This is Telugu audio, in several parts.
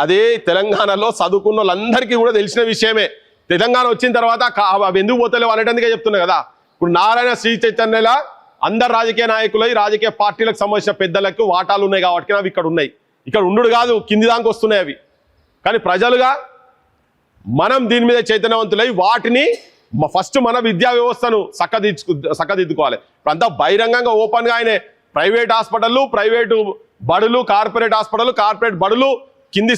అదే తెలంగాణలో చదువుకున్న వాళ్ళందరికీ కూడా తెలిసిన విషయమే. తెలంగాణ వచ్చిన తర్వాత అవి ఎందుకు పోతలేవు అనేటందుకే చెప్తున్నా కదా. ఇప్పుడు నారాయణ శ్రీ చైతన్యలా అందరు రాజకీయ నాయకులై రాజకీయ పార్టీలకు సంబంధించిన పెద్దలకు వాటాలు ఉన్నాయి కాబట్టి అవి ఇక్కడ ఉన్నాయి. ఇక్కడ ఉండు కాదు, కింది దాకా వస్తున్నాయి అవి. కానీ ప్రజలుగా మనం దీని మీద చైతన్యవంతులై వాటిని ఫస్ట్ మన విద్యా వ్యవస్థను చక్కదిద్దుకోవాలి. ఇప్పుడు అంతా బహిరంగంగా ఓపెన్గా ఆయన ప్రైవేట్ హాస్పిటళ్ళు, ప్రైవేటు బడులు, కార్పొరేట్ హాస్పిటల్, కార్పొరేట్ బడులు కింది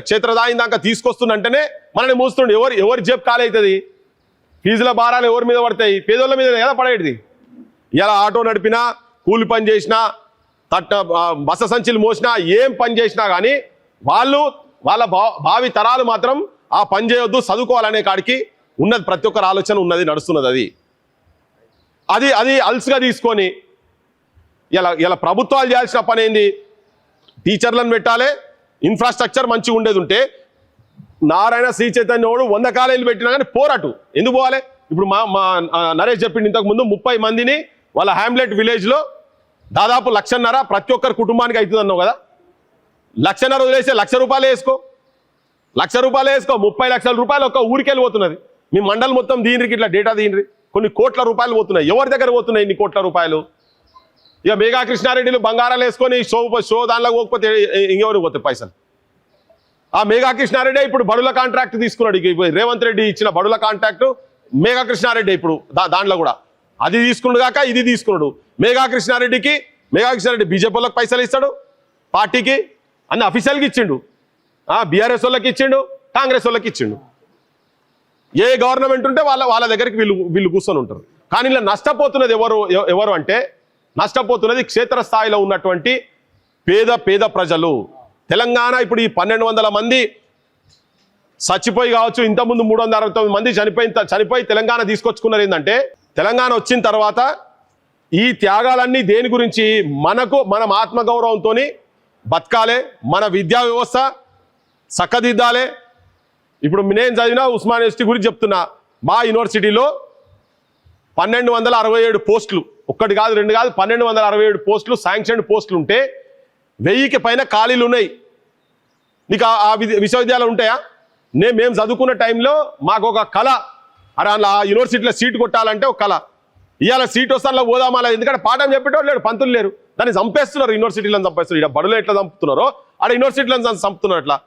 క్షేత్రదాయి దాకా తీసుకొస్తుందంటేనే మనల్ని మూస్తుండే. ఎవరి జేబు ఖాళీ అవుతుంది? ఫీజుల భారాలు ఎవరి మీద పడతాయి? పేదోళ్ళ మీద కదా పడేది. ఇలా ఆటో నడిపినా, కూలి పని చేసినా, బస సంచులు మోసినా, ఏం పని చేసినా కానీ వాళ్ళ భావి తరాలు మాత్రం ఆ పని చేయొద్దు, చదువుకోవాలనే కాడికి ఉన్నది. ప్రతి ఒక్కరు ఆలోచన ఉన్నది, నడుస్తున్నది. అది అల్స్గా తీసుకొని ఇలా ప్రభుత్వాలు చేయాల్సిన పని ఏంది? టీచర్లను పెట్టాలి, ఇన్ఫ్రాస్ట్రక్చర్ మంచిగా ఉండేది ఉంటే. నారాయణ శ్రీ చైతన్యవాడు 100 కాలేజీలు పెట్టినా కానీ పోరాటు ఎందుకు పోవాలి? ఇప్పుడు మా నరేష్ చెప్పింది ఇంతకుముందు 30 మందిని వాళ్ళ హ్యామ్లెట్ విలేజ్లో దాదాపు 1,50,000 ప్రతి ఒక్కరి కుటుంబానికి అవుతుంది అన్నావు కదా. 1,50,000 వదిలేసే 1,00,000 రూపాయలు వేసుకో, 1,00,000 రూపాయలు వేసుకో. 30 లక్షల రూపాయలు ఒక్క ఊరికి వెళ్ళిపోతున్నది. మీ మండలి మొత్తం దీనికి ఇట్లా డేటా దీని కొన్ని కోట్ల రూపాయలు పోతున్నాయి. ఎవరి దగ్గర పోతున్నాయి ఇన్ని కోట్ల రూపాయలు? ఇక మేఘా కృష్ణారెడ్డిలు బంగారాలు వేసుకొని షో దానిలో పోకపోతే ఇంకెవరికి పోతాయి పైసలు? ఆ మేఘా కృష్ణారెడ్డి ఇప్పుడు బడుల కాంట్రాక్ట్ తీసుకున్నాడు. ఇక రేవంత్ రెడ్డి ఇచ్చిన బడుల కాంట్రాక్టు మేఘా కృష్ణారెడ్డి ఇప్పుడు దాంట్లో కూడా అది తీసుకున్నాడు కాక ఇది తీసుకున్నాడు. మేఘా కృష్ణారెడ్డి బీజేపీలకు పైసలు ఇస్తాడు, పార్టీకి అన్ని అఫీషియల్కి ఇచ్చిండు, బీఆర్ఎస్ వాళ్ళకి ఇచ్చిండు, కాంగ్రెస్ వాళ్ళకి ఇచ్చిండు. ఏ గవర్నమెంట్ ఉంటే వాళ్ళ దగ్గరికి వీళ్ళు కూర్చొని ఉంటారు. కానీ ఇలా నష్టపోతున్నది ఎవరు అంటే నష్టపోతున్నది క్షేత్రస్థాయిలో ఉన్నటువంటి పేద ప్రజలు. తెలంగాణ ఇప్పుడు ఈ 1,200 మంది చచ్చిపోయి కావచ్చు, ఇంతకుముందు 369 మంది చనిపోయి తెలంగాణ తీసుకొచ్చుకున్నారు. ఏంటంటే తెలంగాణ వచ్చిన తర్వాత ఈ త్యాగాలన్నీ దేని గురించి? మనం ఆత్మగౌరవంతో బతకాలి, మన విద్యా వ్యవస్థ చక్కదిద్దాలి. ఇప్పుడు నేను చదివిన ఉస్మాన్ యూనివర్సిటీ గురించి చెప్తున్నా. మా యూనివర్సిటీలో 1,267 పోస్టులు, ఒక్కటి కాదు రెండు కాదు 1,267 పోస్టులు శాంక్షన్డ్ పోస్టులు ఉంటే 1000కి పైన ఖాళీలు ఉన్నాయి. నీకు ఆ విశ్వవిద్యాలయాలు ఉంటాయా? మేము చదువుకున్న టైంలో మాకు ఒక కళ, అరే అలా యూనివర్సిటీలో సీటు కొట్టాలంటే ఒక కళ. ఇవాళ సీట్ వస్తాలో పోదామా? ఎందుకంటే పాఠం చెప్పేటోళ్ళు లేడు, పంతులు లేరు. దాన్ని చంపేస్తున్నారు, యూనివర్సిటీలను చంపేస్తున్నారు. ఇక్కడ బడులు ఎట్లా చంపుతున్నారో ఆడ యూనివర్సిటీలను చంపుతున్నారు అట్లా.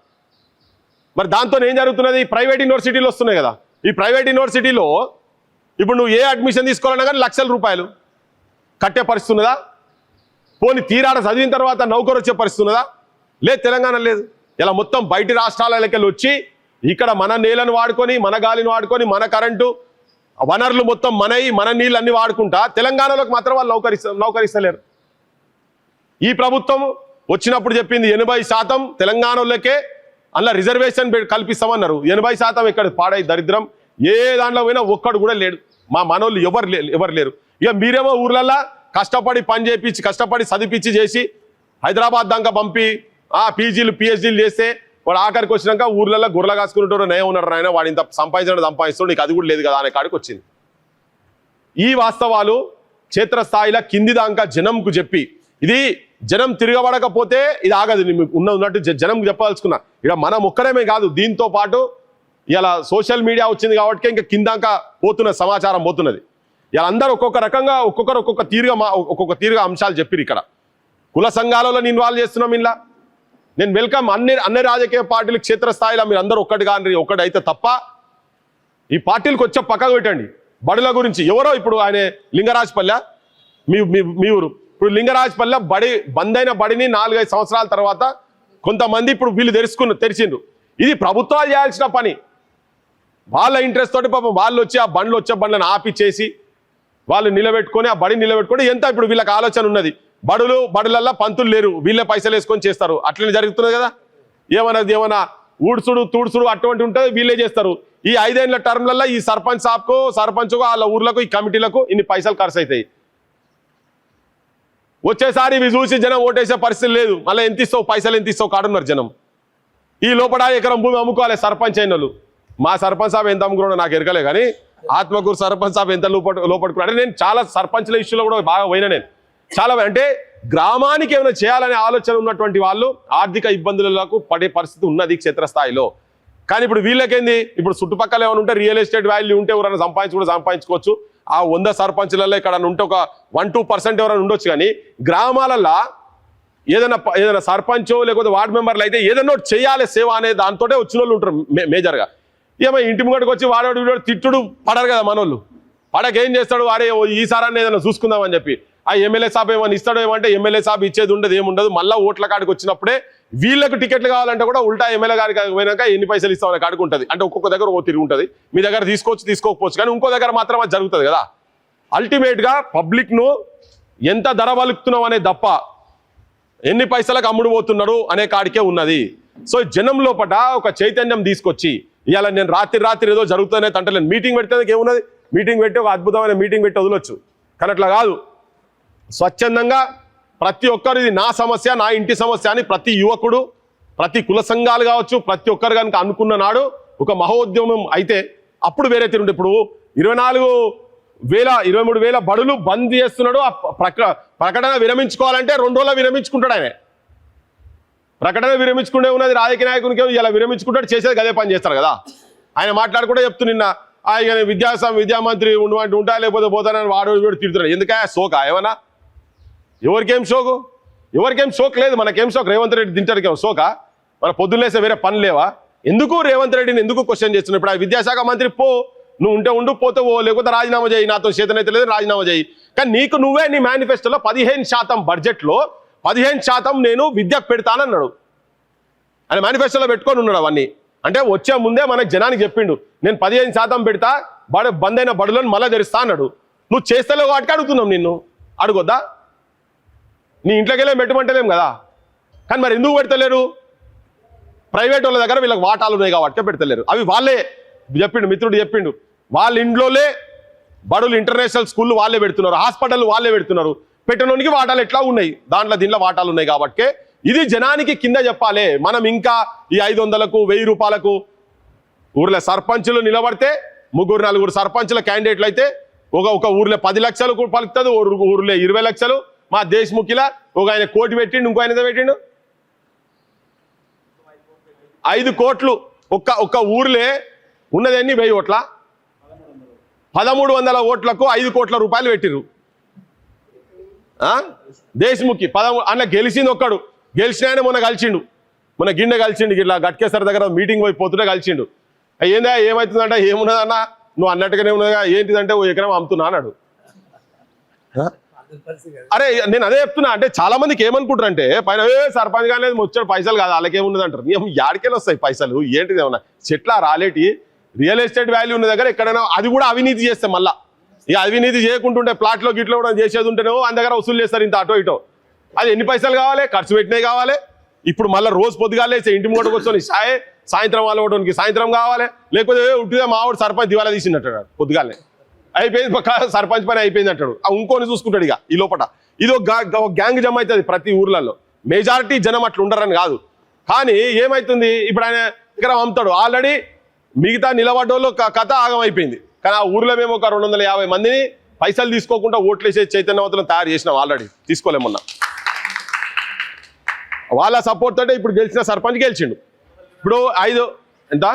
మరి దాంతో ఏం జరుగుతున్నది? ప్రైవేట్ యూనివర్సిటీలు వస్తున్నాయి కదా. ఈ ప్రైవేట్ యూనివర్సిటీలో ఇప్పుడు నువ్వు ఏ అడ్మిషన్ తీసుకోవాలన్నా కానీ లక్షల రూపాయలు కట్టే పరిస్థితి ఉన్నదా? పోనీ తీరాడ చదివిన తర్వాత నౌకరు వచ్చే పరిస్థితి ఉన్నదా? లేదు, తెలంగాణ లేదు. ఇలా మొత్తం బయటి రాష్ట్రాలకి వచ్చి ఇక్కడ మన నేలను వాడుకొని, మన గాలిని వాడుకొని, మన కరెంటు వనరులు మొత్తం మన నీళ్ళు అన్ని వాడుకుంటా తెలంగాణలోకి మాత్రం వాళ్ళు నౌకరిస్తలేరు. ఈ ప్రభుత్వం వచ్చినప్పుడు చెప్పింది 80% తెలంగాణలోకే అలా రిజర్వేషన్ కల్పిస్తామన్నారు. 80% ఇక్కడ పాడై దరిద్రం. ఏ దాంట్లో పోయినా ఒక్కడు కూడా లేడు. మా మనోళ్ళు ఎవరు లేరు. ఇక మీరేమో ఊర్లల్లో కష్టపడి పని చేయించి, కష్టపడి చదివించి చేసి హైదరాబాద్ దాకా పంపి పీజీలు పిహెచ్డీలు చేస్తే వాడు ఆఖరికి వచ్చినాక ఊర్లలో గుర్రలు కాసుకునేటోడు నయం ఉన్నారు. ఆయన వాడు ఇంత సంపాదిస్తాడు, నీకు అది కూడా లేదు కదా అనే కాడికి వచ్చింది. ఈ వాస్తవాలు క్షేత్రస్థాయిలో కింది దాకా జనంకు చెప్పి, ఇది జనం తిరగబడకపోతే ఇది ఆగదు. ఉన్నట్టు జనంకు చెప్పదలుచుకున్నా. ఇక మనం ఒక్కరేమే కాదు, దీంతో పాటు ఇలా సోషల్ మీడియా వచ్చింది కాబట్టి ఇంకా కిందాక సమాచారం పోతున్నది. ఇలా అందరూ ఒక్కొక్క తీరుగా అంశాలు చెప్పిరు. ఇక్కడ కుల సంఘాలలో ఇన్వాల్వ్ చేస్తున్నాం. ఇలా నేను వెల్కమ్ అన్ని రాజకీయ పార్టీలు క్షేత్రస్థాయిలో మీరు అందరూ ఒక్కటైతే తప్ప ఈ పార్టీలకు వచ్చే పక్కకు పెట్టండి. బడుల గురించి ఎవరో ఇప్పుడు ఆయన లింగరాజపల్లె మీ ఊరు, ఇప్పుడు లింగరాజపల్లె బంద్ అయిన బడిని 4-5 సంవత్సరాల తర్వాత కొంతమంది ఇప్పుడు వీళ్ళు తెరిచిండ్రు. ఇది ప్రభుత్వాలు చేయాల్సిన పని. వాళ్ళ ఇంట్రెస్ట్ తోటి పాపం వాళ్ళు వచ్చి ఆ బండ్లను ఆపిచ్చేసి వాళ్ళు నిలబెట్టుకొని, ఆ బడిని నిలబెట్టుకొని ఎంత ఇప్పుడు వీళ్ళకి ఆలోచన ఉన్నది. బడులల్లో పంతులు లేరు, వీళ్ళే పైసలు వేసుకొని చేస్తారు. అట్లనే జరుగుతున్నది కదా. ఏమన్నా ఊడ్చుడు తూడ్చుడు అటువంటి ఉంటుంది, వీళ్ళే చేస్తారు. ఈ 5 ఏళ్ల టర్మ్లలో ఈ సర్పంచ్కు వాళ్ళ ఊర్లకు ఈ కమిటీలకు ఇన్ని పైసలు ఖర్చు అవుతాయి. వచ్చేసారి ఇవి చూసి జనం ఓటేసే పరిస్థితి లేదు. మళ్ళీ ఎంత ఇస్తావు పైసలు, ఎంత ఇస్తావు కాడున్నారు జనం. ఈ లోపల ఎకరం భూమి అమ్ముకోవాలి సర్పంచ్ అయిన వాళ్ళు. మా సర్పంచ్ సాబ్ ఎంత అమ్ముకున్నాడో నాకు ఎరకలే, కానీ ఆత్మకూరు సర్పంచ్ సాబ్ ఎంత లోపడుకున్నాడు. అంటే నేను చాలా సర్పంచ్ల ఇష్యూలో కూడా బాగా పోయినా. నేను చాలా అంటే గ్రామానికి ఏమైనా చేయాలనే ఆలోచన ఉన్నటువంటి వాళ్ళు ఆర్థిక ఇబ్బందులకు పడే పరిస్థితి ఉన్నది క్షేత్రస్థాయిలో. కానీ ఇప్పుడు వీళ్ళకేంది, ఇప్పుడు చుట్టుపక్కల ఏమైనా ఉంటే రియల్ ఎస్టేట్ వాల్యూ ఉంటే ఎవరైనా సంపాదించుకోవచ్చు. ఆ 100 సర్పంచులలో ఇక్కడ ఉంటే ఒక 1-2% ఎవరైనా ఉండొచ్చు. కానీ గ్రామాలలో ఏదైనా సర్పంచో లేకపోతే వార్డు మెంబర్లు అయితే ఏదైనా చేయాలి సేవ అనే దాంతోటే వచ్చిన వాళ్ళు ఉంటారు మేజర్గా. ఏమో ఇంటి ముంగడికి వచ్చి వాడోడు వీడోడు తిట్టుడు పడరు కదా మనోళ్ళు. పడకేం చేస్తాడు, వాడే ఈసారాన్ని ఏదైనా చూసుకుందామని చెప్పి ఆ ఎమ్మెల్యే సాబ్ ఏమైనా ఇస్తాడో ఏమంటే ఎమ్మెల్యే సాబ్ ఇచ్చేది ఉండదు, ఏముండదు. మళ్ళీ ఓట్ల కాడికి వచ్చినప్పుడే వీళ్ళకు టికెట్లు కావాలంటే కూడా ఉల్టా ఎమ్మెల్యే గారికి పోయినాక ఎన్ని పైసలు ఇస్తామని కాడికి ఉంటుంది. అంటే ఒక్కొక్క దగ్గర ఓ తిరిగి ఉంటుంది. మీ దగ్గర తీసుకోకపోవచ్చు, కానీ ఇంకో దగ్గర మాత్రం అది జరుగుతుంది కదా. అల్టిమేట్గా పబ్లిక్ను ఎంత ధర వలుకుతున్నాం అనే తప్ప ఎన్ని పైసలకు అమ్ముడు పోతున్నాడు అనే కాడికే ఉన్నది. సో జనం లోపల ఒక చైతన్యం తీసుకొచ్చి ఇవాళ నేను రాత్రి ఏదో జరుగుతుందనే తంటలేను. మీటింగ్ పెడితే ఏమున్నది, మీటింగ్ పెట్టి ఒక అద్భుతమైన మీటింగ్ పెట్టి వదలొచ్చు. కానీ అట్లా కాదు, స్వచ్ఛందంగా ప్రతి ఒక్కరు ఇది నా సమస్య, నా ఇంటి సమస్య అని ప్రతి యువకుడు, ప్రతి కుల సంఘాలు కావచ్చు, ప్రతి ఒక్కరు కనుక అనుకున్న నాడు ఒక మహోద్యమం అయితే అప్పుడు వేరే తిరుండే. ఇప్పుడు 23,000 బడులు బంద్ చేస్తున్నాడు. ప్రకటన విరమించుకోవాలంటే 2 రోజులు విరమించుకుంటాడు. ఆయన ప్రకటన విరమించుకుంటే ఉన్నది రాజకీయ నాయకునికి ఇలా విరమించుకుంటాడు, చేసేది అదే పని చేస్తారు కదా. ఆయన మాట్లాడుకుంటే చెప్తూ నిన్న ఆయన విద్యామంత్రి ఉంటా లేకపోతే పోతానని వాడు వీడు తిడుతున్నాడు. ఎందుకే షోకా ఏమన్నా? ఎవరికేం షోక్ లేదు, మనకేం షోక్? రేవంత్ రెడ్డి తింటారుకేమో షోకా? మన పొద్దున్నేసే వేరే పని లేవా? ఎందుకు రేవంత్ రెడ్డిని ఎందుకు క్వశ్చన్ చేస్తున్నావు? ఇప్పుడు ఆ విద్యాశాఖ మంత్రి నువ్వు ఉంటే ఉండు, పోతే లేకపోతే రాజీనామా చేయి, నాతో చేతనైతే లేదు రాజీనామా చేయి. కానీ నీకు నువ్వే నీ మేనిఫెస్టోలో 15% బడ్జెట్లో 15% నేను విద్యకు పెడతానన్నాడు. ఆయన మేనిఫెస్టోలో పెట్టుకొని ఉన్నాడు అవన్నీ. అంటే వచ్చే ముందే మనకు జనానికి చెప్పిండు, నేను 15% పెడతా, బంద్ అయిన బడులను మళ్ళీ తెరుస్తా అన్నాడు. నువ్వు చేస్తలేవు వాటికి అడుగుతున్నాం, నిన్ను అడుగొద్దా? నీ ఇంట్లోకి వెళ్ళే పెట్టమంటలేం కదా. కానీ మరి ఎందుకు పెడతలేరు? ప్రైవేట్ వాళ్ళ దగ్గర వీళ్ళకి వాటాలు ఉన్నాయి కాబట్టి పెడతలేరు. అవి వాళ్ళే చెప్పిండు, మిత్రుడు చెప్పిండు, వాళ్ళ ఇంట్లోనే బడులు ఇంటర్నేషనల్ స్కూళ్ళు వాళ్ళే పెడుతున్నారు, హాస్పిటల్ వాళ్ళే పెడుతున్నారు. పెట్టడానికి వాటాలు ఎట్లా ఉన్నాయి, దీంట్లో వాటాలు ఉన్నాయి కాబట్టి ఇది జనానికి కింద చెప్పాలి. మనం ఇంకా ఈ 500కు 1000 రూపాయలకు ఊర్లో సర్పంచులు నిలబడితే 3-4 సర్పంచుల క్యాండిడేట్లు అయితే ఒక ఊర్లో 10 లక్షలు పలుకుతుంది, ఊర్లో 20 లక్షలు. మా దేశముఖిలా ఒక ఆయన 1 కోటి పెట్టిండు, ఇంకో ఆయన పెట్టిండు 5 కోట్లు. ఒక్క ఊర్లే ఉన్నదన్నీ 1000 ఓట్ల, 1300 ఓట్లకు 5 కోట్ల రూపాయలు పెట్టిర్రు. దేశముఖి అన్న గెలిచింది ఒక్కడు, గెలిచిన ఆయన మొన్న కలిసిండు, మొన్న గిన్నె కలిసిండు, ఇట్లా గట్కేసరి దగ్గర మీటింగ్ పోతుంటే కలిసిండు. ఏందా ఏమవుతుందంట, ఏమున్నదన్నా నువ్వు అన్నట్టుగానే ఉన్నదిగా, ఏంటిదంటే 1 ఎకరం అమ్ముతున్నా అన్నాడు. అరే నేను అదే చెప్తున్నా. అంటే చాలా మందికి ఏమనుకుంటారు అంటే పైన సర్పంచ్ కానీ వచ్చాడు పైసలు కాదు వాళ్ళకేమున్నది అంటారు. యాడికెళ్ళి వస్తాయి పైసలు, ఏంటిది ఏమన్నా చెట్ల రాలేటి రియల్ ఎస్టేట్ వాల్యూ ఉన్న దగ్గర ఎక్కడైనా అది కూడా అవినీతి చేస్తే మళ్ళా ఇక అవినీతి చేయకుంటుంటే ప్లాట్లో గిట్లో కూడా చేసేది ఉంటేనేమో ఆయన దగ్గర వసూలు చేస్తారు ఇంత అటో ఇటో. అది ఎన్ని పైసలు కావాలి, ఖర్చు పెట్టినవి కావాలి. ఇప్పుడు మళ్ళీ రోజు పొద్దుగాలే ఇంటి ముంగడికి వచ్చి సాయంత్రం వాళ్ళ ఒకటికి సాయంత్రం కావాలి, లేకపోతే ఉట్టిదే మావాడు సర్పంచ్ దివాలా తీసిండటాడు పొద్దుగాలే, అయిపోయింది సర్పంచ్ పని అయిపోయింది అంటాడు. ఇంకోని చూసుకుంటాడు. ఇక ఈ లోపల ఇది ఒక గ్యాంగ్ జమ అవుతుంది ప్రతి ఊర్లలో. మెజారిటీ జనం అట్లా ఉండరని కాదు. కానీ ఏమవుతుంది, ఇప్పుడు ఆయన ఇక్కడ అమ్ముతాడు, ఆల్రెడీ మిగతా నిలబడ్డోళ్ళు కథ ఆగమైపోయింది. కానీ ఆ ఊర్లో మేము ఒక 250 మందిని పైసలు తీసుకోకుండా ఓట్లేసే చైతన్యవంతులను తయారు చేసినాం. ఆల్రెడీ తీసుకోలేమన్నా వాళ్ళ సపోర్ట్ తోటే ఇప్పుడు గెలిచిన సర్పంచ్ గెలిచిండు. ఇప్పుడు 5 ఎంత